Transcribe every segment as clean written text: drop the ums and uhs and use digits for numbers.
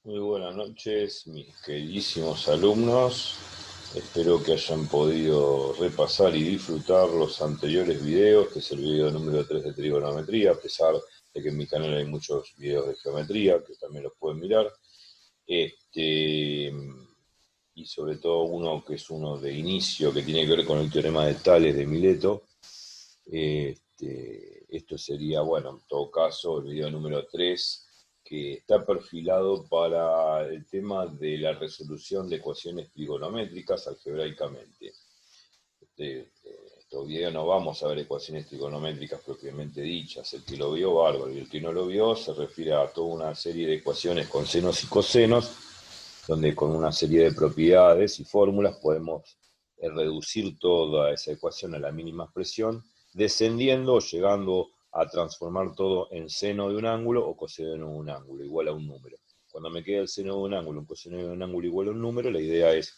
Muy buenas noches, mis queridísimos alumnos. Espero que hayan podido repasar y disfrutar los anteriores videos, que es el video número 3 de trigonometría, a pesar de que en mi canal hay muchos videos de geometría, que también los pueden mirar. Y sobre todo uno que es uno de inicio, que tiene que ver con el teorema de Tales de Mileto. Esto sería, bueno, en todo caso, el video número 3, que está perfilado para el tema de la resolución de ecuaciones trigonométricas algebraicamente. Estos videos no vamos a ver ecuaciones trigonométricas propiamente dichas. El que lo vio, bárbaro, y el que no lo vio se refiere a toda una serie de ecuaciones con senos y cosenos, donde con una serie de propiedades y fórmulas podemos reducir toda esa ecuación a la mínima expresión, descendiendo o llegando a transformar todo en seno de un ángulo o coseno de un ángulo igual a un número. Cuando me queda el seno de un ángulo, un coseno de un ángulo igual a un número, la idea es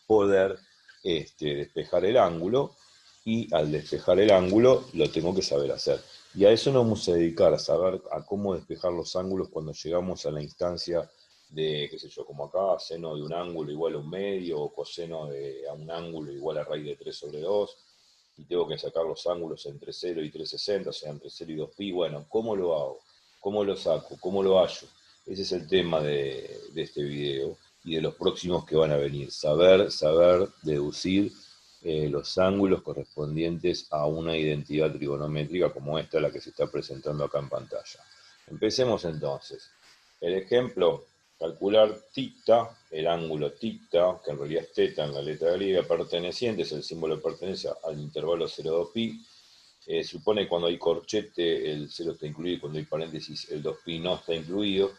poder despejar el ángulo, y al despejar el ángulo lo tengo que saber hacer. Y a eso nos vamos a dedicar, a saber a cómo despejar los ángulos cuando llegamos a la instancia de, qué sé yo, como acá, seno de un ángulo igual a un medio, o coseno de a un ángulo igual a raíz de 3 sobre 2, y tengo que sacar los ángulos entre 0 y 360, o sea, entre 0 y 2pi. Bueno, ¿cómo lo hago? ¿Cómo lo saco? ¿Cómo lo hallo? Ese es el tema de este video y de los próximos que van a venir. Saber deducir los ángulos correspondientes a una identidad trigonométrica como esta, la que se está presentando acá en pantalla. Empecemos entonces. El ejemplo: calcular θ, el ángulo θ, que en realidad es θ en la letra griega, perteneciente, es el símbolo de pertenencia al intervalo 0,2pi. Supone cuando hay corchete el 0 está incluido, y cuando hay paréntesis el 2pi no está incluido.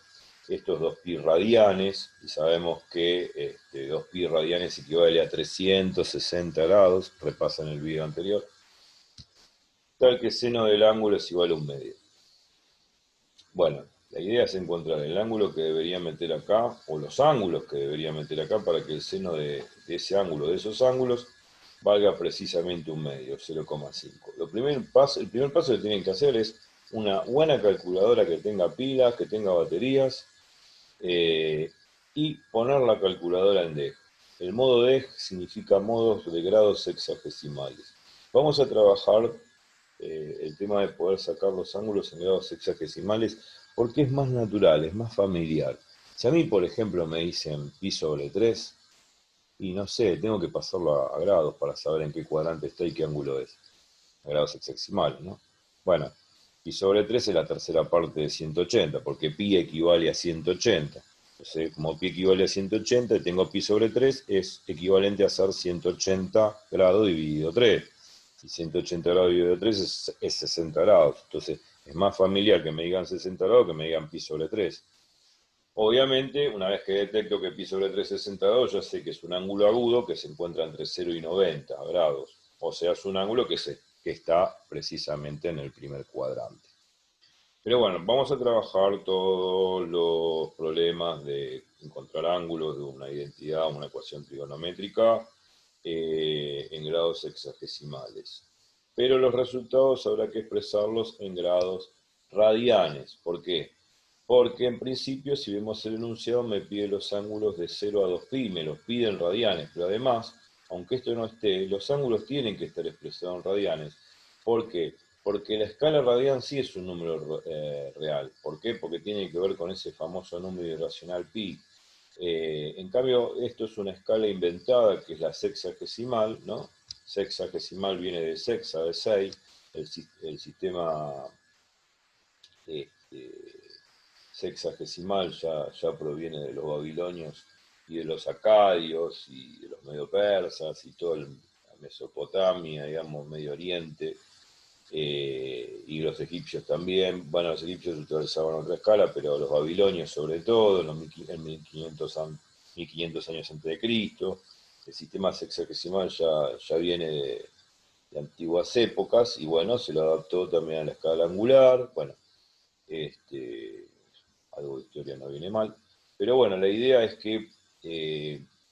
Estos 2pi radianes, y sabemos que 2pi radianes equivale a 360 grados, repasan el video anterior, tal que seno del ángulo es igual a un medio. Bueno, la idea es encontrar el ángulo que debería meter acá, o los ángulos que debería meter acá, para que el seno de ese ángulo, de esos ángulos, valga precisamente un medio, 0,5. El primer paso que tienen que hacer es una buena calculadora que tenga pilas, que tenga baterías, y poner la calculadora en DEG. El modo DEG significa modos de grados sexagesimales. Vamos a trabajar el tema de poder sacar los ángulos en grados sexagesimales, porque es más natural, es más familiar. Si a mí, por ejemplo, me dicen pi sobre 3, y no sé, tengo que pasarlo a grados para saber en qué cuadrante está y qué ángulo es. A grados sexagesimales, ¿no? Bueno, pi sobre 3 es la tercera parte de 180, porque pi equivale a 180. Entonces, como pi equivale a 180 y tengo pi sobre 3, es equivalente a hacer 180 grados dividido 3. Y 180 grados dividido 3 es 60 grados. Entonces, es más familiar que me digan 60 grados que me digan pi sobre 3. Obviamente, una vez que detecto que pi sobre 3 es 60 grados, ya sé que es un ángulo agudo que se encuentra entre 0 y 90 grados. O sea, es un ángulo que está precisamente en el primer cuadrante. Pero bueno, vamos a trabajar todos los problemas de encontrar ángulos de una identidad, una ecuación trigonométrica, en grados sexagesimales. Pero los resultados habrá que expresarlos en grados radianes. ¿Por qué? Porque en principio, si vemos el enunciado, me pide los ángulos de 0 a 2pi, me los pide en radianes, pero además, aunque esto no esté, los ángulos tienen que estar expresados en radianes. ¿Por qué? Porque la escala radian sí es un número real. ¿Por qué? Porque tiene que ver con ese famoso número irracional pi. En cambio, esto es una escala inventada, que es la sexagesimal, ¿no? Sexagesimal viene de sexa, de 6. El sistema este, sexagesimal ya proviene de los babilonios y de los acadios y de los medo-persas y toda la Mesopotamia, digamos, Medio Oriente, y los egipcios también. Bueno, los egipcios utilizaban otra escala, pero los babilonios sobre todo, en 1500 años antes de Cristo. El sistema sexagesimal ya viene de antiguas épocas, y bueno, se lo adaptó también a la escala angular. Bueno, algo de historia no viene mal. Pero bueno, la idea es que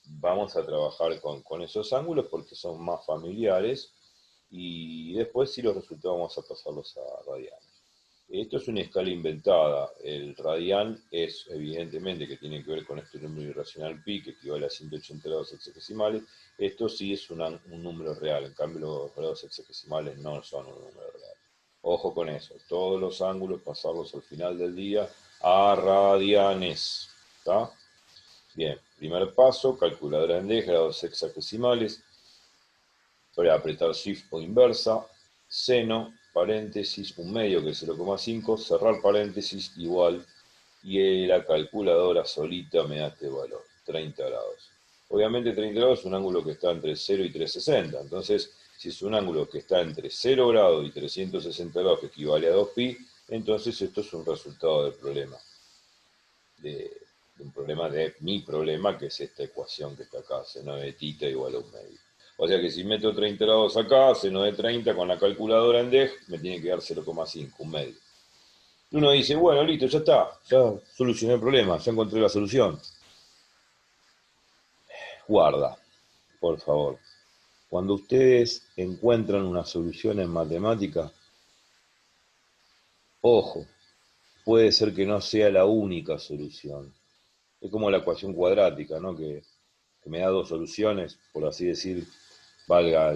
vamos a trabajar con esos ángulos porque son más familiares, y después, si los resultados, vamos a pasarlos a radianes. Esto es una escala inventada. El radian es evidentemente que tiene que ver con este número irracional pi, que equivale a 180 grados hexagesimales. Esto sí es un número real, en cambio los grados hexagesimales no son un número real. Ojo con eso, todos los ángulos pasarlos al final del día a radianes. ¿Está? Bien, primer paso, calculadora en D, grados hexagesimales. Voy a apretar Shift o inversa, seno, paréntesis, un medio que es 0,5, cerrar paréntesis, igual, y la calculadora solita me da este valor, 30 grados. Obviamente 30 grados es un ángulo que está entre 0 y 360, entonces si es un ángulo que está entre 0 grados y 360 grados, que equivale a 2pi, entonces esto es un resultado del problema, de un problema de mi problema, que es esta ecuación que está acá, seno de tita igual a un medio. O sea que si meto 30 grados acá, seno de 30 con la calculadora en DEG, me tiene que dar 0,5, un medio. Y uno dice, bueno, listo, ya está, ya solucioné el problema, ya encontré la solución. Guarda, por favor. Cuando ustedes encuentran una solución en matemática, ojo, puede ser que no sea la única solución. Es como la ecuación cuadrática, ¿no? Que me da dos soluciones, por así decir, valga,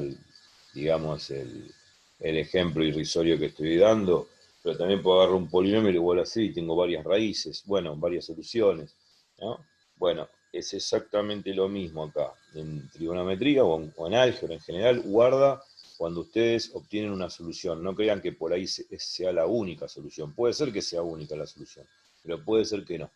digamos, el ejemplo irrisorio que estoy dando, pero también puedo agarrar un polinomio igual así y tengo varias raíces, bueno, varias soluciones, ¿no? Bueno, es exactamente lo mismo acá, en trigonometría o en álgebra en general, guarda cuando ustedes obtienen una solución, no crean que por ahí sea la única solución, puede ser que sea única la solución, pero puede ser que no.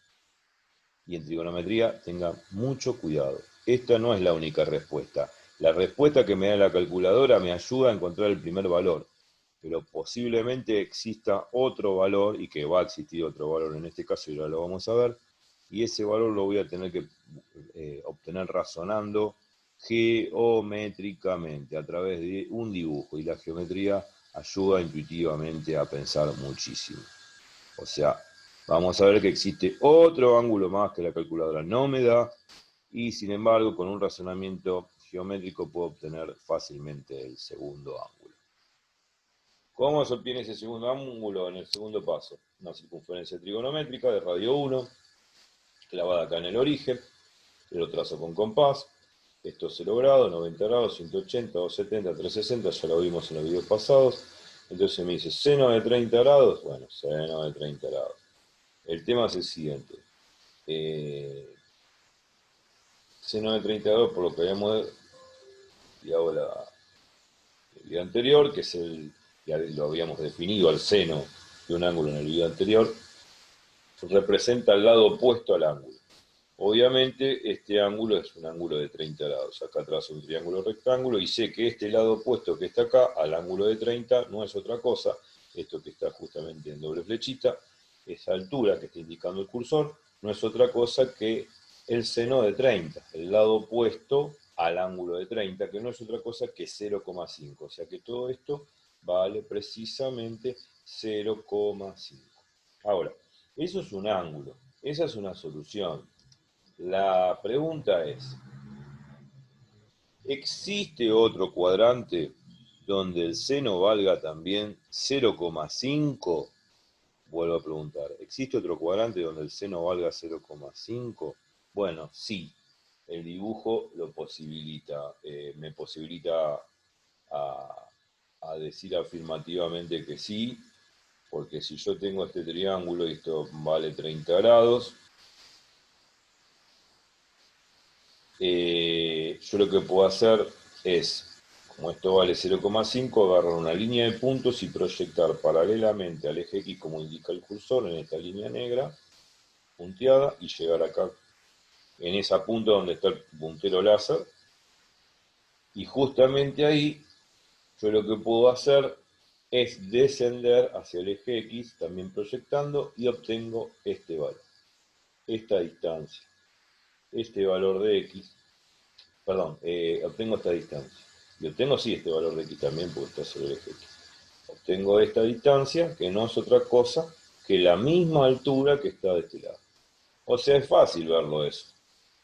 Y en trigonometría tengan mucho cuidado. Esta no es la única respuesta. La respuesta que me da la calculadora me ayuda a encontrar el primer valor, pero posiblemente exista otro valor, y que va a existir otro valor en este caso, y ahora lo vamos a ver, y ese valor lo voy a tener que obtener razonando geométricamente a través de un dibujo, y la geometría ayuda intuitivamente a pensar muchísimo. O sea, vamos a ver que existe otro ángulo más que la calculadora no me da, y sin embargo, con un razonamiento geométrico puedo obtener fácilmente el segundo ángulo. ¿Cómo se obtiene ese segundo ángulo? En el segundo paso, una circunferencia trigonométrica de radio 1, clavada acá en el origen, lo trazo con compás, esto es 0 grados, 90 grados, 180, 270, 360, ya lo vimos en los videos pasados. Entonces me dice seno de 30 grados, bueno, seno de 30 grados. El tema es el siguiente. Seno de 30 grados, por lo que habíamos estudiado el video anterior, que es ya lo habíamos definido al seno de un ángulo en el video anterior, representa el lado opuesto al ángulo. Obviamente este ángulo es un ángulo de 30 grados. Acá trazo un triángulo rectángulo y sé que este lado opuesto que está acá al ángulo de 30 no es otra cosa, esto que está justamente en doble flechita, esa altura que está indicando el cursor, no es otra cosa que el seno de 30, el lado opuesto al ángulo de 30, que no es otra cosa que 0,5. O sea que todo esto vale precisamente 0,5. Ahora, eso es un ángulo, esa es una solución. La pregunta es, ¿existe otro cuadrante donde el seno valga también 0,5? Vuelvo a preguntar, ¿existe otro cuadrante donde el seno valga 0,5? Bueno, sí, el dibujo lo posibilita, me posibilita a decir afirmativamente que sí, porque si yo tengo este triángulo y esto vale 30 grados, yo lo que puedo hacer es, como esto vale 0,5, agarrar una línea de puntos y proyectar paralelamente al eje X, como indica el cursor, en esta línea negra, punteada, y llegar acá, en esa punta donde está el puntero láser, y justamente ahí, yo lo que puedo hacer es descender hacia el eje X, también proyectando, y obtengo este valor, esta distancia, este valor de X, perdón, obtengo esta distancia. Y obtengo sí este valor de X también porque está sobre el eje X. Obtengo esta distancia que no es otra cosa que la misma altura que está de este lado. O sea, es fácil verlo eso.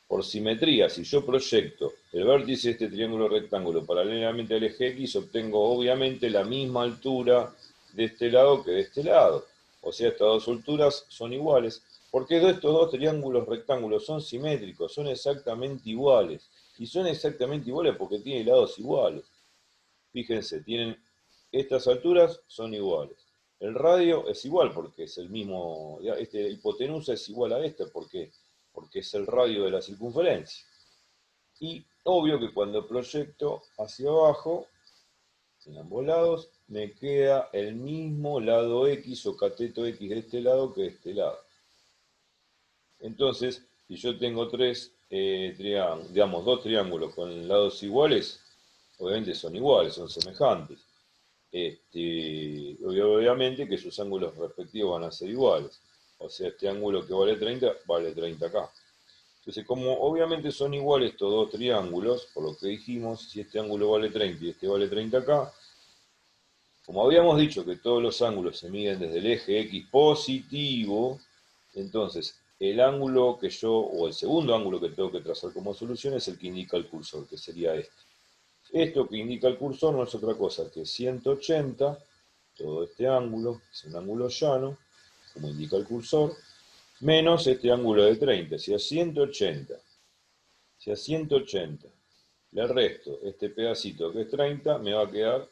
Por simetría, si yo proyecto el vértice de este triángulo rectángulo paralelamente al eje X, obtengo obviamente la misma altura de este lado que de este lado. O sea, estas dos alturas son iguales, porque estos dos triángulos rectángulos son simétricos, son exactamente iguales. Y son exactamente iguales porque tienen lados iguales. Fíjense, tienen estas alturas son iguales. El radio es igual porque es el mismo, este hipotenusa es igual a este porque es el radio de la circunferencia. Y obvio que cuando proyecto hacia abajo, en ambos lados, me queda el mismo lado X o cateto X de este lado que de este lado. Entonces, si yo tengo dos triángulos con lados iguales, obviamente son iguales, son semejantes. Obviamente que sus ángulos respectivos van a ser iguales. O sea, este ángulo que vale 30 acá. Entonces, como obviamente son iguales estos dos triángulos, por lo que dijimos, si este ángulo vale 30 y este vale 30 acá, como habíamos dicho que todos los ángulos se miden desde el eje X positivo, entonces el ángulo que o el segundo ángulo que tengo que trazar como solución es el que indica el cursor, que sería este. Esto que indica el cursor no es otra cosa que 180, todo este ángulo, es un ángulo llano, como indica el cursor, menos este ángulo de 30. Si a 180 le resto este pedacito que es 30, me va a quedar,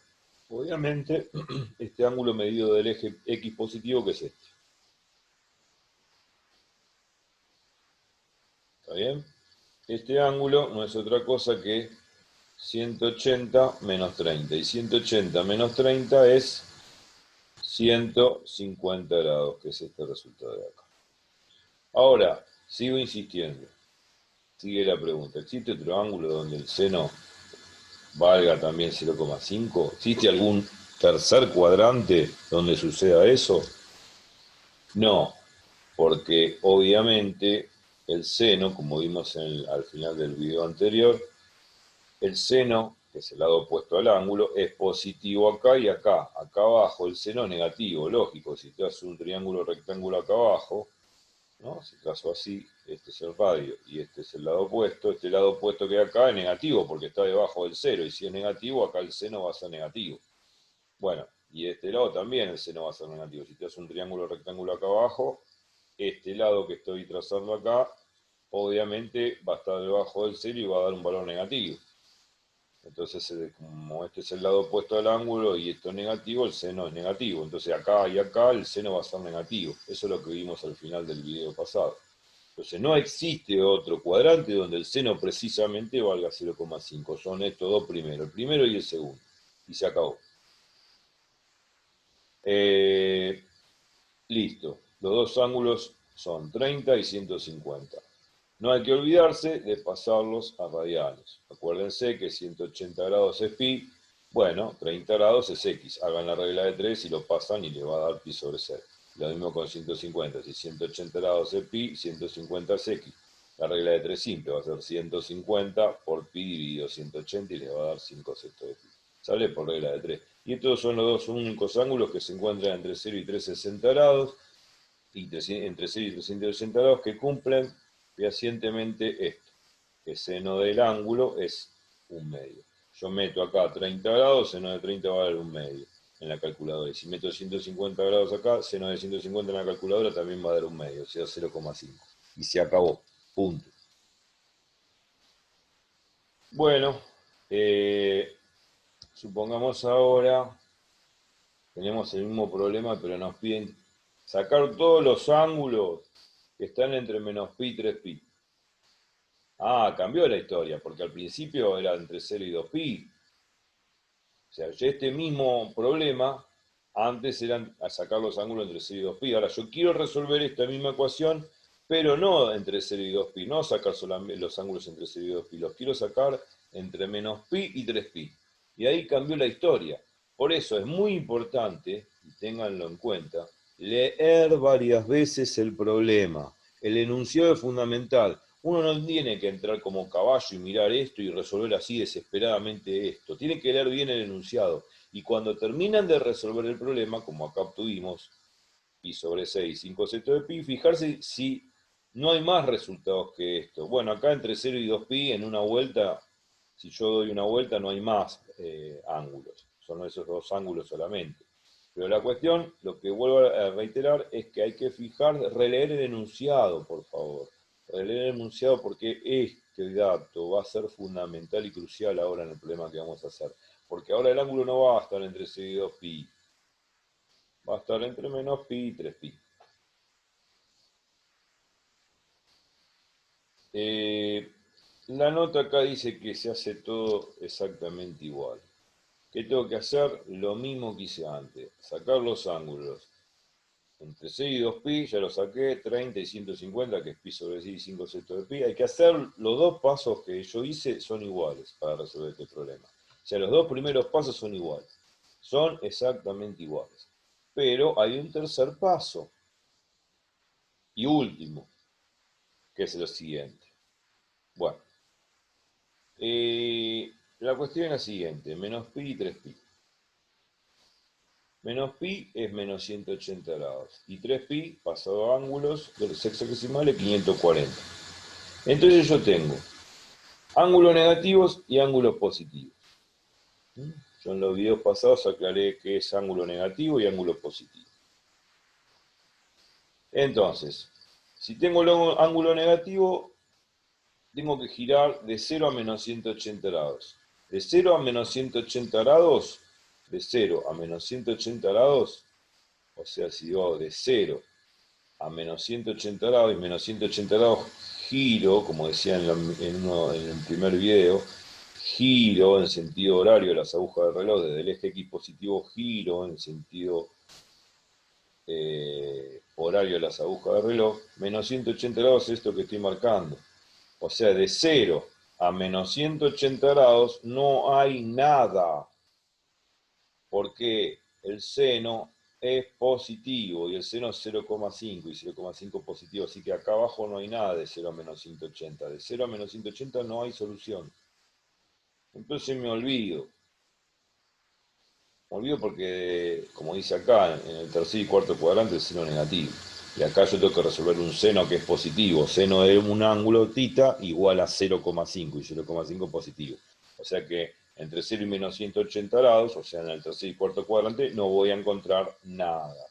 obviamente, este ángulo medido del eje X positivo, que es este. ¿Está bien? Este ángulo no es otra cosa que 180 menos 30. Y 180 menos 30 es 150 grados, que es este resultado de acá. Ahora, sigo insistiendo. Sigue la pregunta. ¿Existe otro ángulo donde el seno valga también 0,5? ¿Existe algún tercer cuadrante donde suceda eso? No, porque obviamente el seno, como vimos al final del video anterior, el seno, que es el lado opuesto al ángulo, es positivo acá y acá. Acá abajo el seno es negativo, lógico. Si te hace un triángulo rectángulo acá abajo, ¿no? Si trazo así, este es el radio y este es el lado opuesto. Este lado opuesto que hay acá es negativo porque está debajo del cero. Y si es negativo, acá el seno va a ser negativo. Bueno, y de este lado también el seno va a ser negativo. Si te hace un triángulo rectángulo acá abajo, este lado que estoy trazando acá, obviamente va a estar debajo del cero y va a dar un valor negativo. Entonces, como este es el lado opuesto al ángulo y esto es negativo, el seno es negativo. Entonces acá y acá el seno va a ser negativo. Eso es lo que vimos al final del video pasado. Entonces no existe otro cuadrante donde el seno precisamente valga 0,5. Son estos dos primeros, el primero y el segundo. Y se acabó. Listo. Los dos ángulos son 30 y 150. No hay que olvidarse de pasarlos a radianes. Acuérdense que 180 grados es pi, bueno, 30 grados es x. Hagan la regla de 3 y lo pasan y le va a dar pi sobre 0. Lo mismo con 150. Si 180 grados es pi, 150 es x. La regla de 3 simple va a ser 150 por pi dividido 180 y le va a dar 5 sextos de pi. Sale por regla de 3. Y estos son los dos únicos ángulos que se encuentran entre 0 y 360 grados. Y entre 0 y 380 grados que cumplen fehacientemente esto, que seno del ángulo es 1/2. Yo meto acá 30 grados, seno de 30 va a dar 1/2 en la calculadora. Y si meto 150 grados acá, seno de 150 en la calculadora también va a dar 1/2, o sea 0,5. Y se acabó. Punto. Bueno, supongamos ahora, tenemos el mismo problema, pero nos piden sacar todos los ángulos que están entre menos pi y 3pi. Ah, cambió la historia, porque al principio era entre 0 y 2pi. O sea, este mismo problema, antes eran a sacar los ángulos entre 0 y 2pi. Ahora yo quiero resolver esta misma ecuación, pero no entre 0 y 2pi, no sacar solamente los ángulos entre 0 y 2pi, los quiero sacar entre menos pi y 3pi. Y ahí cambió la historia. Por eso es muy importante, y ténganlo en cuenta, leer varias veces el problema. El enunciado es fundamental. Uno no tiene que entrar como caballo y mirar esto y resolver así desesperadamente esto. Tiene que leer bien el enunciado. Y cuando terminan de resolver el problema, como acá obtuvimos, pi sobre 6, 5 sextos de pi, fijarse si no hay más resultados que esto. Bueno, acá entre 0 y 2pi, en una vuelta, si yo doy una vuelta, no hay más ángulos. Son esos dos ángulos solamente. Pero la cuestión, lo que vuelvo a reiterar, es que hay que releer el enunciado, por favor. Releer el enunciado porque este dato va a ser fundamental y crucial ahora en el problema que vamos a hacer. Porque ahora el ángulo no va a estar entre 6 y 2pi. Va a estar entre menos pi y 3pi. La nota acá dice que se hace todo exactamente igual. ¿Qué tengo que hacer? Lo mismo que hice antes. Sacar los ángulos. Entre 6 y 2pi, ya lo saqué, 30 y 150, que es pi sobre 6 y 5 sextos de pi. Hay que hacer los dos pasos que yo hice son iguales para resolver este problema. O sea, los dos primeros pasos son iguales. Son exactamente iguales. Pero hay un tercer paso. Y último, que es lo siguiente. Bueno, la cuestión es la siguiente, menos pi y 3pi. Menos pi es menos 180 grados. Y 3pi, pasado a ángulos de los hexadecimales, 540. Entonces yo tengo ángulos negativos y ángulos positivos. Yo en los videos pasados aclaré qué es ángulo negativo y ángulo positivo. Entonces, si tengo el ángulo negativo, tengo que girar de 0 a menos 180 grados. De 0 a menos 180 grados, de 0 a menos 180 grados, o sea, si yo de 0 a menos 180 grados y menos 180 grados giro, como decía en el primer video, giro en sentido horario de las agujas del reloj, desde el eje X positivo giro en sentido horario de las agujas del reloj, menos 180 grados es esto que estoy marcando. O sea, de 0 a menos 180 grados no hay nada, porque el seno es positivo y el seno es 0,5 y 0,5 positivo, así que acá abajo no hay nada de 0 a menos 180. De 0 a menos 180 no hay solución. Entonces me olvido. Me olvido porque, como dice acá, en el tercer y cuarto cuadrante el seno negativo. Y acá yo tengo que resolver un seno que es positivo. Seno de un ángulo θ igual a 0,5 y 0,5 positivo. O sea que entre 0 y menos 180 grados, o sea, en el tercer y cuarto cuadrante, no voy a encontrar nada.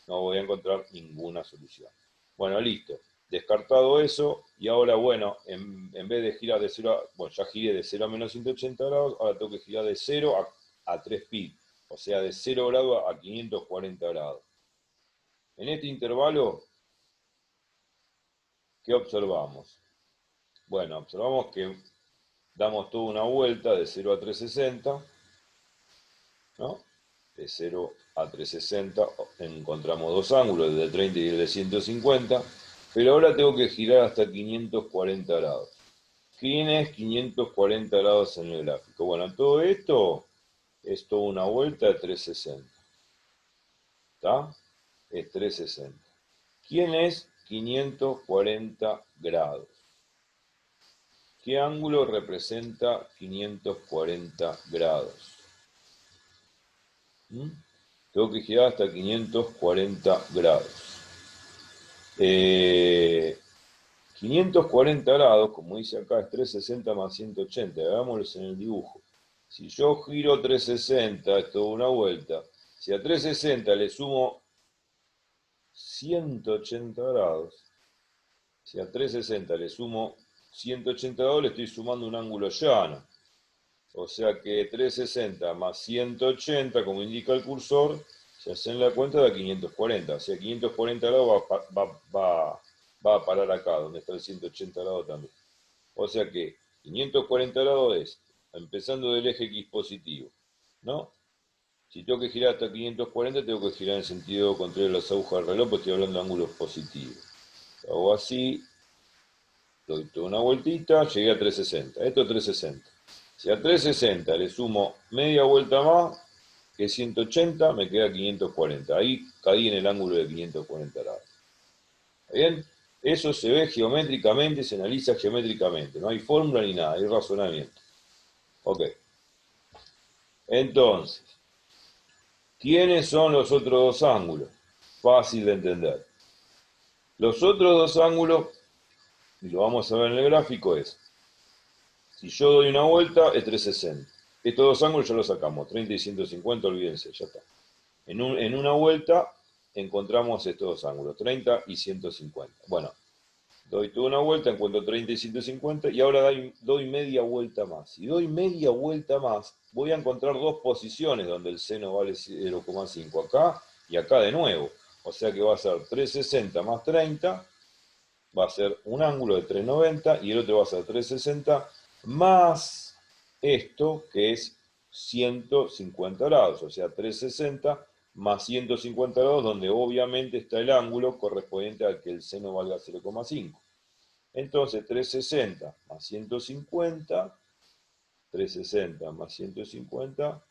No voy a encontrar ninguna solución. Bueno, listo. Descartado eso, y ahora, bueno, en vez de girar de 0 a... Bueno, ya giré de 0 a menos 180 grados, ahora tengo que girar de 0 a 3pi. O sea, de 0 grados a 540 grados. En este intervalo, ¿qué observamos? Bueno, observamos que damos toda una vuelta de 0 a 360, ¿no? De 0 a 360 encontramos dos ángulos, el de 30 y el de 150, pero ahora tengo que girar hasta 540 grados. ¿Quién es 540 grados en el gráfico? Bueno, todo esto es toda una vuelta de 360. ¿Está? Es 360. ¿Quién es 540 grados? ¿Qué ángulo representa 540 grados? Tengo que girar hasta 540 grados. 540 grados, como dice acá, es 360 más 180. Hagámoslo en el dibujo. Si yo giro 360, es toda una vuelta. Si a 360 le sumo 180 grados, si a 360 le sumo 180 grados, le estoy sumando un ángulo llano. O sea que 360 más 180, como indica el cursor, se hacen la cuenta de 540. O sea, 540 grados va a parar acá, donde está el 180 grados también. O sea que 540 grados es, empezando del eje X positivo, ¿no? Si tengo que girar hasta 540, tengo que girar en sentido contrario a las agujas del reloj, porque estoy hablando de ángulos positivos. Hago así, doy toda una vueltita, llegué a 360. Esto es 360. Si a 360 le sumo media vuelta más, que es 180, me queda 540. Ahí caí en el ángulo de 540 grados. ¿Está bien? Eso se ve geométricamente, se analiza geométricamente. No hay fórmula ni nada, hay razonamiento. Ok. Entonces, ¿quiénes son los otros dos ángulos? Fácil de entender. Los otros dos ángulos, y lo vamos a ver en el gráfico, es, si yo doy una vuelta, es 360. Estos dos ángulos ya los sacamos, 30 y 150, olvídense, ya está. En una vuelta encontramos estos dos ángulos, 30 y 150. Bueno, doy toda una vuelta, encuentro 30 y 150 y ahora doy media vuelta más. Si doy media vuelta más, voy a encontrar dos posiciones donde el seno vale 0,5, acá y acá de nuevo. O sea que va a ser 360 más 30, va a ser un ángulo de 390 y el otro va a ser 360 más esto que es 150 grados, o sea 360 más 150 grados, donde obviamente está el ángulo correspondiente al que el seno valga 0,5. Entonces 360 más 150, 360 más 150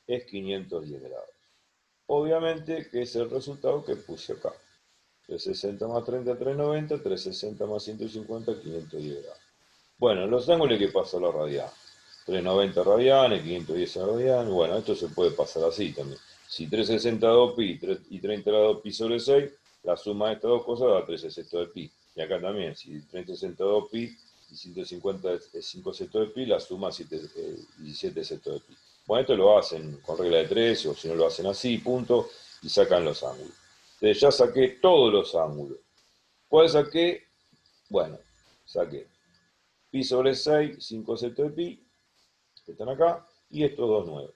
es 510 grados. Obviamente que es el resultado que puse acá. 360 más 30, 390, 360 más 150, 510 grados. Bueno, los ángulos hay que pasarlo a radianes. 390 radianes, 510 radianes. Bueno, esto se puede pasar así también. Si 360 2pi y 30 grados pi sobre 6, la suma de estas dos cosas da 3 sextos de pi. Y acá también, si 360 2pi y 150 es 5 sextos de pi, la suma es 17 sextos de pi. Bueno, esto lo hacen con regla de 3, o si no lo hacen así, punto, y sacan los ángulos. Entonces ya saqué todos los ángulos. ¿Cuál saqué? Bueno, saqué pi sobre 6, 5 sextos de pi, que están acá, y estos dos nuevos.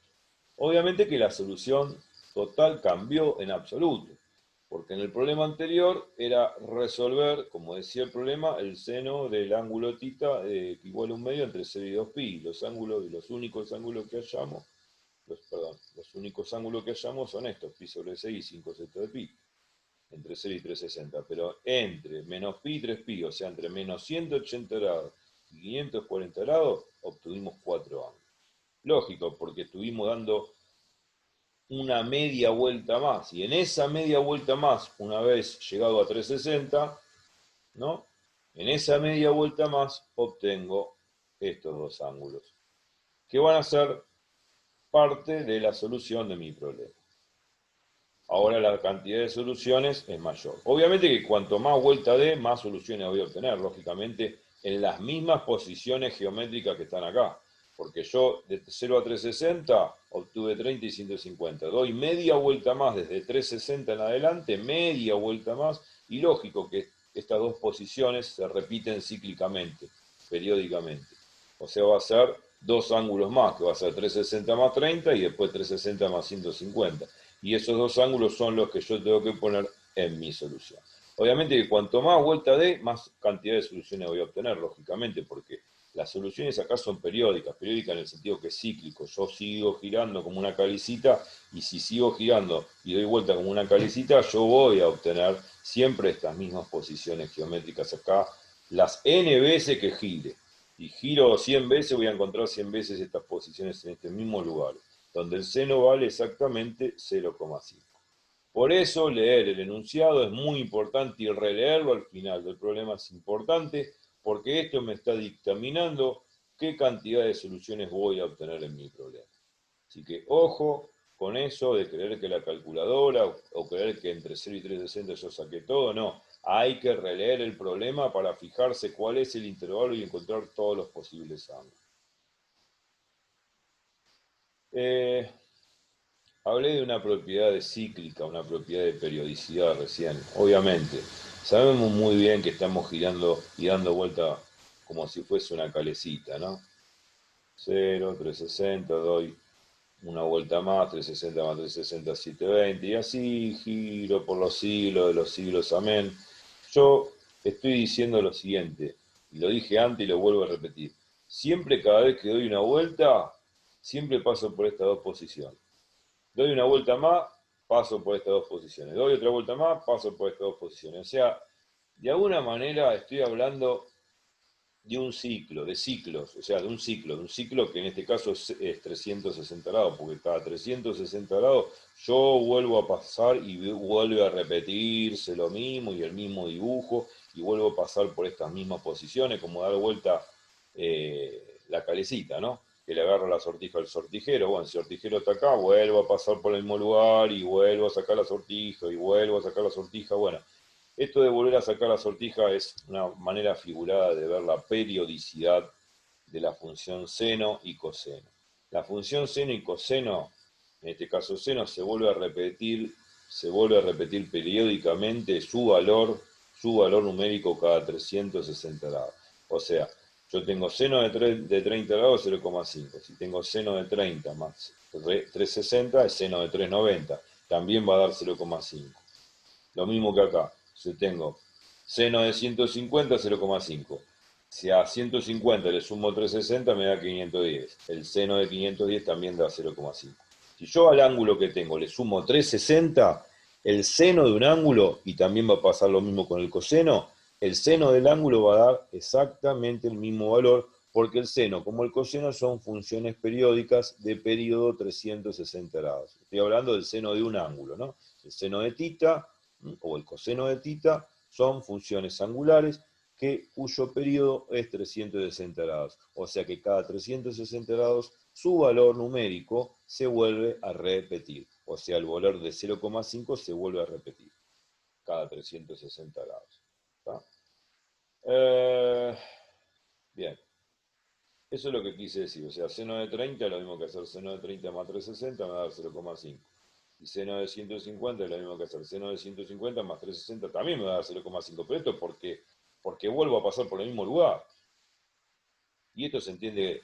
Obviamente que la solución total cambió en absoluto, porque en el problema anterior era resolver, como decía el problema, el seno del ángulo tita que igual a un medio entre 0 y 2pi. Los ángulos, los únicos ángulos que hallamos, los únicos ángulos que hallamos son estos, pi sobre 6 y 5 sextos de pi, entre 0 y 360, pero entre menos pi y 3pi, o sea, entre menos 180 grados y 540 grados, obtuvimos 4 ángulos. Lógico, porque estuvimos dando una media vuelta más, y en esa media vuelta más, una vez llegado a 360, ¿no? En esa media vuelta más obtengo estos dos ángulos, que van a ser parte de la solución de mi problema. Ahora la cantidad de soluciones es mayor. Obviamente que cuanto más vuelta dé, más soluciones voy a obtener, lógicamente, en las mismas posiciones geométricas que están acá. Porque yo de 0 a 360 obtuve 30 y 150. Doy media vuelta más desde 360 en adelante, media vuelta más, y lógico que estas dos posiciones se repiten cíclicamente, periódicamente. O sea, va a ser dos ángulos más, que va a ser 360 más 30 y después 360 más 150. Y esos dos ángulos son los que yo tengo que poner en mi solución. Obviamente que cuanto más vuelta dé, más cantidad de soluciones voy a obtener, lógicamente, porque las soluciones acá son periódicas en el sentido que es cíclico. Yo sigo girando como una calicita, y si sigo girando y doy vuelta como una calicita, yo voy a obtener siempre estas mismas posiciones geométricas acá, las n veces que gire. Y giro 100 veces, voy a encontrar 100 veces estas posiciones en este mismo lugar, donde el seno vale exactamente 0,5. Por eso leer el enunciado es muy importante, y releerlo al final del problema es importante, porque esto me está dictaminando qué cantidad de soluciones voy a obtener en mi problema. Así que ojo con eso de creer que la calculadora o creer que entre 0 y 360 yo saqué todo. No, hay que releer el problema para fijarse cuál es el intervalo y encontrar todos los posibles ángulos. Hablé de una propiedad de cíclica, una propiedad de periodicidad recién. Obviamente, sabemos muy bien que estamos girando y dando vuelta como si fuese una calecita, ¿no? 0, 360, doy una vuelta más, 360 más 360, 720, y así giro por los siglos de los siglos, amén. Yo estoy diciendo lo siguiente, y lo dije antes y lo vuelvo a repetir. Siempre, cada vez que doy una vuelta, siempre paso por estas dos posiciones. Doy una vuelta más, paso por estas dos posiciones. Doy otra vuelta más, paso por estas dos posiciones. O sea, de alguna manera estoy hablando de un ciclo, de ciclos, o sea, de un ciclo que en este caso es 360 grados, porque cada 360 grados yo vuelvo a pasar y vuelve a repetirse lo mismo y el mismo dibujo, y vuelvo a pasar por estas mismas posiciones, como dar vuelta la calecita, ¿no? Que le agarra la sortija al sortijero. Bueno, si el sortijero está acá, vuelvo a pasar por el mismo lugar y vuelvo a sacar la sortija y vuelvo a sacar la sortija. Bueno, esto de volver a sacar la sortija es una manera figurada de ver la periodicidad de la función seno y coseno. La función seno y coseno en este caso seno, se vuelve a repetir periódicamente su valor numérico cada 360 grados. O sea, yo tengo seno de 30 grados 0,5. Si tengo seno de 30 más 360 es seno de 390. También va a dar 0,5. Lo mismo que acá. Si tengo seno de 150, 0,5. Si a 150 le sumo 360 me da 510. El seno de 510 también da 0,5. Si yo al ángulo que tengo le sumo 360, el seno de un ángulo, y también va a pasar lo mismo con el coseno, el seno del ángulo va a dar exactamente el mismo valor, porque el seno como el coseno son funciones periódicas de periodo 360 grados. Estoy hablando del seno de un ángulo, ¿no? El seno de tita o el coseno de tita son funciones angulares cuyo periodo es 360 grados. O sea que cada 360 grados su valor numérico se vuelve a repetir. O sea, el valor de 0,5 se vuelve a repetir cada 360 grados. Bien. Eso es lo que quise decir. O sea, seno de 30 es lo mismo que hacer seno de 30 más 360 me va a dar 0,5. Y seno de 150 es lo mismo que hacer seno de 150 más 360 también me va a dar 0,5. Pero esto porque vuelvo a pasar por el mismo lugar. Y esto se entiende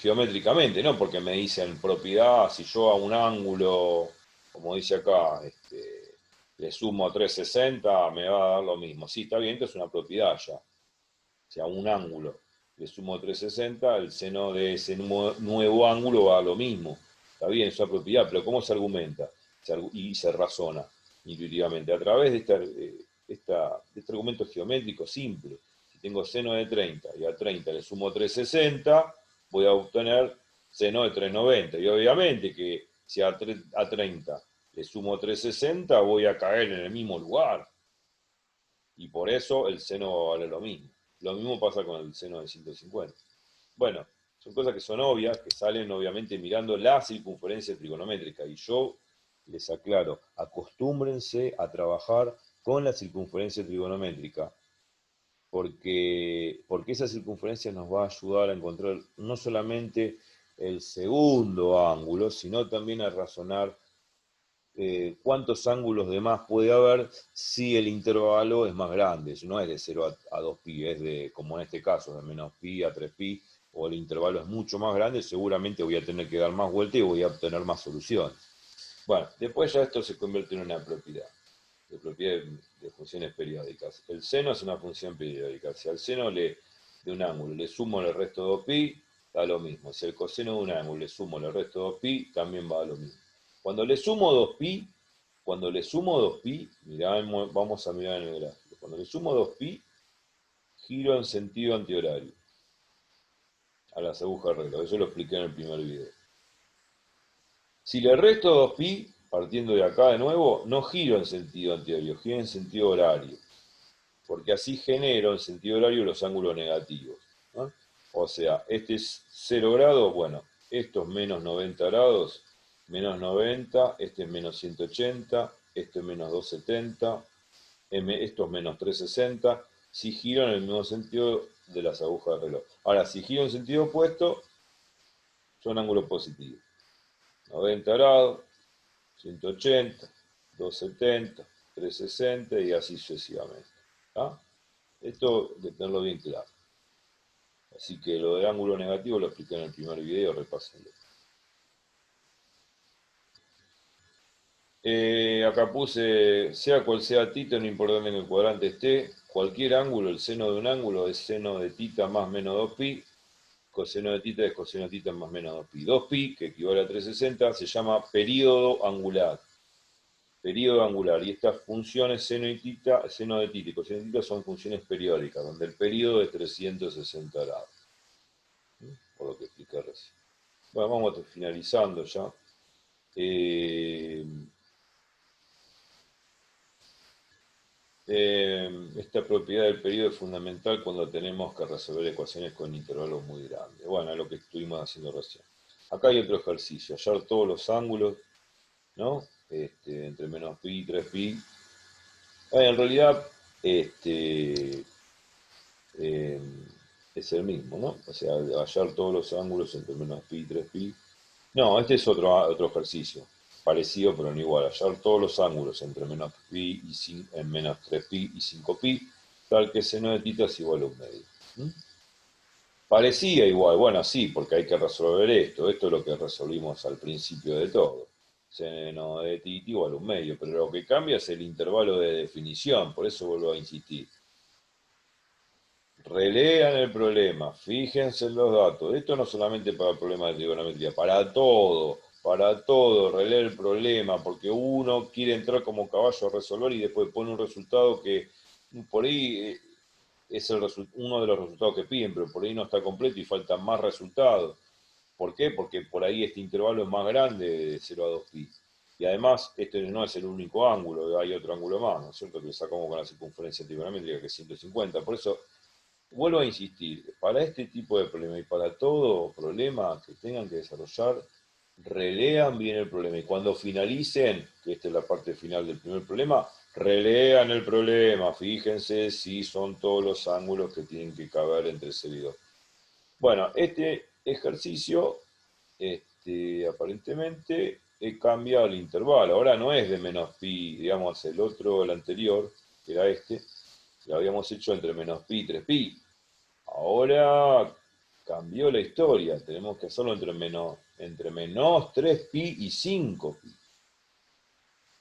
geométricamente, ¿no? Porque me dicen propiedad, si yo a un ángulo, como dice acá, le sumo 360, me va a dar lo mismo. Sí, está bien, esto es una propiedad ya. O sea, a un ángulo le sumo 360, el seno de ese nuevo ángulo va a lo mismo. Está bien, es una propiedad, pero ¿cómo se argumenta? Y se razona intuitivamente a través de este argumento geométrico simple. Si tengo seno de 30 y a 30 le sumo 360, voy a obtener seno de 390. Y obviamente que si a 30 le sumo 360, voy a caer en el mismo lugar. Y por eso el seno vale lo mismo. Lo mismo pasa con el seno de 150. Bueno, son cosas que son obvias, que salen obviamente mirando la circunferencia trigonométrica. Y yo les aclaro, acostúmbrense a trabajar con la circunferencia trigonométrica, porque esa circunferencia nos va a ayudar a encontrar no solamente el segundo ángulo, sino también a razonar cuántos ángulos de más puede haber si el intervalo es más grande. No es de 0 a 2pi, es de, como en este caso, de menos pi a 3pi, o el intervalo es mucho más grande, seguramente voy a tener que dar más vueltas y voy a obtener más soluciones. Bueno, después ya esto se convierte en una propiedad, de funciones periódicas. El seno es una función periódica. Si al seno de un ángulo le sumo el resto de 2pi, da lo mismo. Si al coseno de un ángulo le sumo el resto de 2pi, también va a lo mismo. Cuando le sumo 2pi, mirá, vamos a mirar en el gráfico. Cuando le sumo 2pi, giro en sentido antihorario a las agujas de reloj. Eso lo expliqué en el primer video. Si le resto 2pi, partiendo de acá de nuevo, no giro en sentido antihorario, giro en sentido horario. Porque así genero en sentido horario los ángulos negativos, ¿no? O sea, este es 0 grados, bueno, esto es menos 90 grados, menos 90, este es menos 180, este es menos 270, esto es menos 360, si giro en el mismo sentido de las agujas de reloj. Ahora, si giro en sentido opuesto, son ángulos positivos. 90 grados, 180, 270, 360 y así sucesivamente. ¿Ah? Esto de tenerlo bien claro. Así que lo del ángulo negativo lo expliqué en el primer video, repásenlo. Acá puse, sea cual sea tita, no importa en el cuadrante esté, cualquier ángulo, el seno de un ángulo es seno de tita más menos 2pi, coseno de tita es coseno de tita más menos 2pi. 2pi, que equivale a 360, se llama período angular. Período angular. Y estas funciones seno de tita y coseno de tita son funciones periódicas, donde el período es 360 grados. Por lo que expliqué recién. Bueno, vamos finalizando ya. Esta propiedad del periodo es fundamental cuando tenemos que resolver ecuaciones con intervalos muy grandes. Bueno, es lo que estuvimos haciendo recién. Acá hay otro ejercicio, hallar todos los ángulos, ¿no? Entre menos pi y 3pi. En realidad, es el mismo, ¿no? O sea, hallar todos los ángulos entre menos pi y 3pi. No, este es otro ejercicio, parecido pero no igual. Hallar todos los ángulos entre menos pi y en menos 3pi y 5pi, tal que seno de tita es igual a un medio. ¿Mm? Parecía igual, bueno, sí, porque hay que resolver esto. Esto es lo que resolvimos al principio de todo. Seno de tita igual a un medio, pero lo que cambia es el intervalo de definición, por eso vuelvo a insistir. Relean el problema, fíjense en los datos. Esto no solamente para el problema de trigonometría, para todo, releer el problema, porque uno quiere entrar como caballo a resolver y después pone un resultado que por ahí es uno de los resultados que piden, pero por ahí no está completo y faltan más resultados. ¿Por qué? Porque por ahí este intervalo es más grande de 0 a 2pi. Y además, este no es el único ángulo, hay otro ángulo más, ¿no es cierto? Que sacamos con la circunferencia trigonométrica, que es 150. Por eso vuelvo a insistir, para este tipo de problema y para todo problema que tengan que desarrollar, relean bien el problema y cuando finalicen, que esta es la parte final del primer problema, relean el problema, fíjense si son todos los ángulos que tienen que caber entre 0 y 2. Bueno, este ejercicio, aparentemente, cambia el intervalo, ahora no es de menos pi, digamos, el anterior, que era este, lo habíamos hecho entre menos pi y 3pi. Ahora cambió la historia, tenemos que hacerlo entre menos 3pi y 5pi.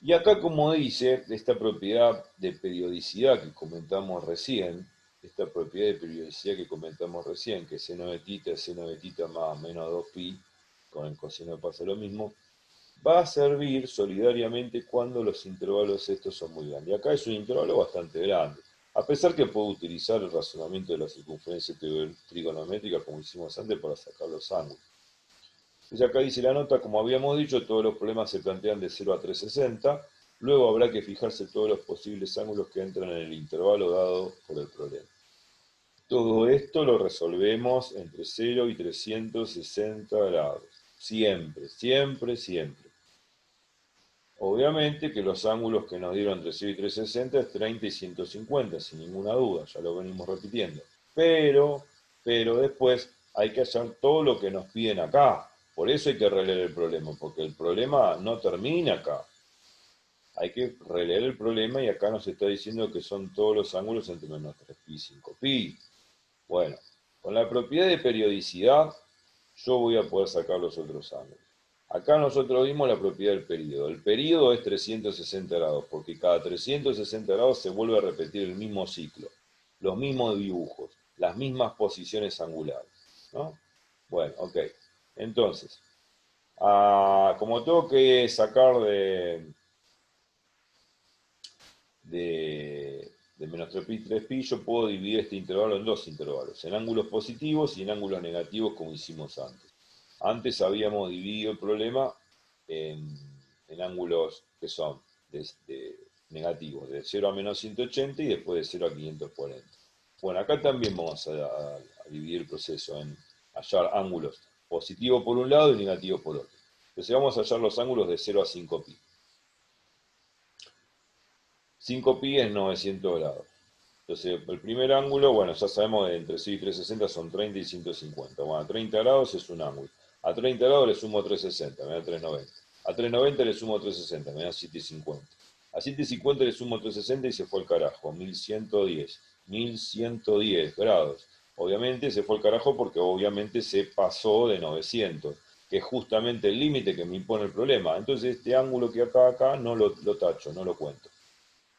Y acá, como dice, esta propiedad de periodicidad que comentamos recién, que seno de tita es seno de tita más menos 2pi, con el coseno pasa lo mismo, va a servir solidariamente cuando los intervalos estos son muy grandes. Y acá es un intervalo bastante grande. A pesar que puedo utilizar el razonamiento de la circunferencia trigonométrica como hicimos antes para sacar los ángulos. Entonces acá dice la nota, como habíamos dicho, todos los problemas se plantean de 0 a 360. Luego habrá que fijarse todos los posibles ángulos que entran en el intervalo dado por el problema. Todo esto lo resolvemos entre 0 y 360 grados. Siempre, siempre, siempre. Obviamente que los ángulos que nos dieron entre 0 y 360 es 30 y 150, sin ninguna duda, ya lo venimos repitiendo. Pero después hay que hacer todo lo que nos piden acá. Por eso hay que releer el problema, porque el problema no termina acá. Hay que releer el problema y acá nos está diciendo que son todos los ángulos entre menos 3pi y 5pi. Bueno, con la propiedad de periodicidad yo voy a poder sacar los otros ángulos. Acá nosotros vimos la propiedad del período. El período es 360 grados, porque cada 360 grados se vuelve a repetir el mismo ciclo, los mismos dibujos, las mismas posiciones angulares, ¿no? Bueno, ok. Entonces, como tengo que sacar de menos 3pi, yo puedo dividir este intervalo en dos intervalos, en ángulos positivos y en ángulos negativos como hicimos antes. Antes habíamos dividido el problema en ángulos que son negativos, de 0 a menos 180 y después de 0 a 540. Bueno, acá también vamos a dividir el proceso en hallar ángulos positivos por un lado y negativos por otro. Entonces vamos a hallar los ángulos de 0 a 5pi. 5pi es 900 grados. Entonces, el primer ángulo, bueno, ya sabemos que entre 6 y 360 son 30 y 150. Bueno, a 30 grados es un ángulo. A 30 grados le sumo 360, me da 390. A 390 le sumo 360, me da 750. A 750 le sumo 360 y se fue al carajo, 1110. 1110 grados. Obviamente se fue al carajo porque obviamente se pasó de 900, que es justamente el límite que me impone el problema. Entonces este ángulo que acá no lo tacho, no lo cuento.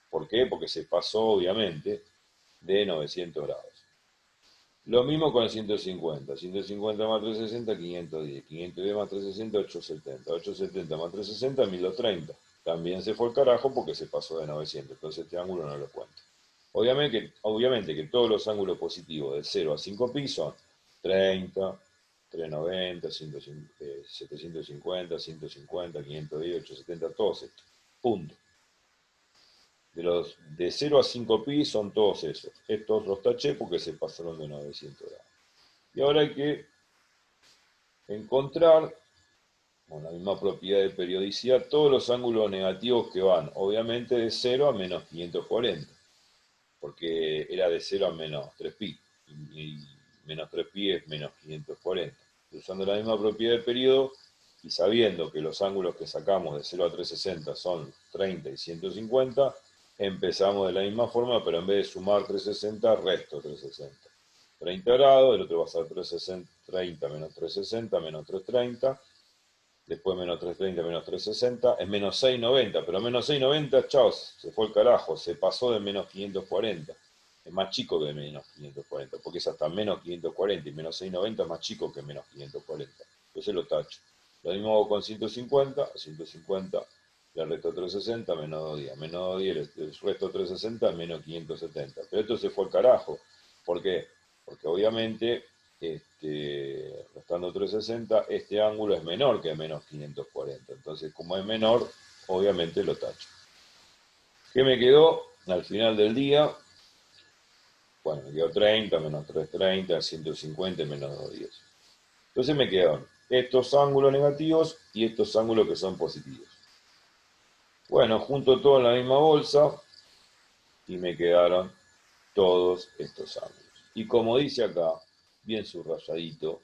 ¿Por qué? Porque se pasó obviamente de 900 grados. Lo mismo con el 150. 150 más 360, 510. 510 más 360, 870. 870 más 360, 1230. También se fue el carajo porque se pasó de 900. Entonces este ángulo no lo cuento. Obviamente que todos los ángulos positivos de 0 a 5pi son 30, 390, 750, 150, 510, 870, todos estos. Punto. De 0 a 5pi son todos esos. Estos los taché porque se pasaron de 900 grados. Y ahora hay que encontrar, con la misma propiedad de periodicidad, todos los ángulos negativos que van, obviamente, de 0 a menos 540. Porque era de 0 a menos 3pi. Y menos 3pi es menos 540. Usando la misma propiedad de periodo, y sabiendo que los ángulos que sacamos de 0 a 360 son 30 y 150, empezamos de la misma forma, pero en vez de sumar 360, resto 360. 30 grados, el otro va a ser 360, 30 menos 360, menos 330, después menos 330, menos 360, es menos 690, pero menos 690, chao, se fue el carajo, se pasó de menos 540. Es más chico que menos 540, porque es hasta menos 540 y menos 690 es más chico que menos 540. Entonces lo tacho. Lo mismo hago con 150, a 150 le resto 360, menos 210. Menos 210, el resto 360, menos 570. Pero esto se fue al carajo. ¿Por qué? Porque obviamente, restando 360, este ángulo es menor que menos 540. Entonces, como es menor, obviamente lo tacho. ¿Qué me quedó al final del día? Bueno, me quedó 30, menos 330, 150, menos 210. Entonces me quedaron estos ángulos negativos y estos ángulos que son positivos. Bueno, junto todo en la misma bolsa y me quedaron todos estos ángulos. Y como dice acá, bien subrayadito,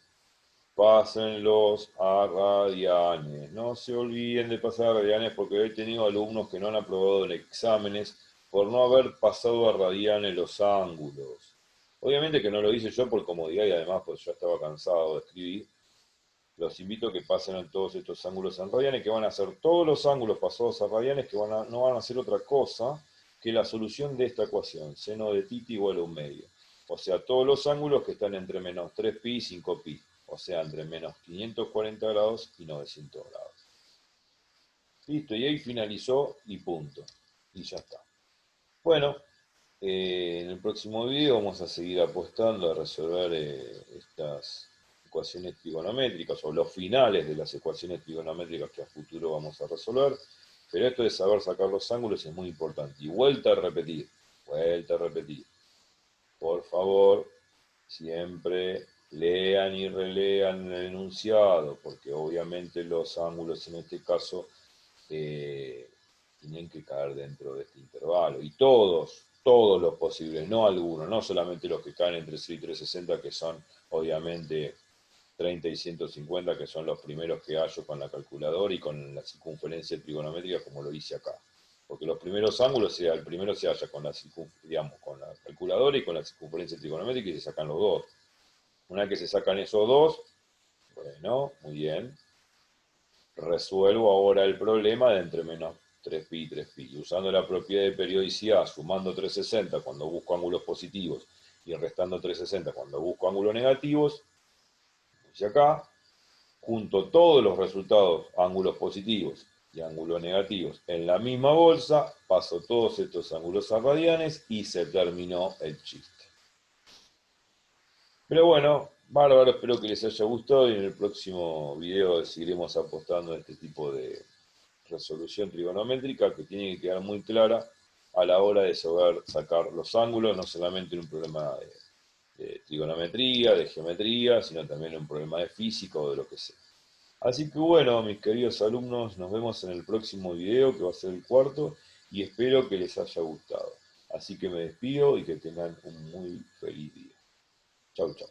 pásenlos a radianes. No se olviden de pasar a radianes porque he tenido alumnos que no han aprobado en exámenes por no haber pasado a radianes los ángulos. Obviamente que no lo hice yo por comodidad y además pues ya estaba cansado de escribir. Los invito a que pasen en todos estos ángulos en radianes, que van a ser todos los ángulos pasados a radianes, que no van a hacer otra cosa que la solución de esta ecuación, seno de θ igual a un medio. O sea, todos los ángulos que están entre menos 3pi y 5pi. O sea, entre menos 540 grados y 900 grados. Listo, y ahí finalizó y punto. Y ya está. Bueno, en el próximo video vamos a seguir apostando a resolver estas ecuaciones trigonométricas o los finales de las ecuaciones trigonométricas que a futuro vamos a resolver. Pero esto de saber sacar los ángulos es muy importante. Y vuelta a repetir, vuelta a repetir. Por favor, siempre lean y relean el enunciado, porque obviamente los ángulos en este caso tienen que caer dentro de este intervalo. Y todos los posibles, no algunos, no solamente los que caen entre 0 y 360, que son obviamente 30 y 150, que son los primeros que hallo con la calculadora y con la circunferencia trigonométrica, como lo hice acá. Porque los primeros ángulos, el primero se halla con con la calculadora y con la circunferencia trigonométrica y se sacan los dos. Una vez que se sacan esos dos, bueno, muy bien. Resuelvo ahora el problema de entre menos 3pi y 3pi. Usando la propiedad de periodicidad, sumando 360 cuando busco ángulos positivos y restando 360 cuando busco ángulos negativos, dice acá, junto todos los resultados, ángulos positivos y ángulos negativos, en la misma bolsa, paso todos estos ángulos a radianes y se terminó el chiste. Pero bueno, bárbaro, espero que les haya gustado y en el próximo video seguiremos apostando a este tipo de resolución trigonométrica que tiene que quedar muy clara a la hora de saber sacar los ángulos, no solamente en un problema de trigonometría, de geometría, sino también en un problema de física o de lo que sea. Así que bueno, mis queridos alumnos, nos vemos en el próximo video, que va a ser el cuarto, y espero que les haya gustado. Así que me despido y que tengan un muy feliz día. Chau, chau.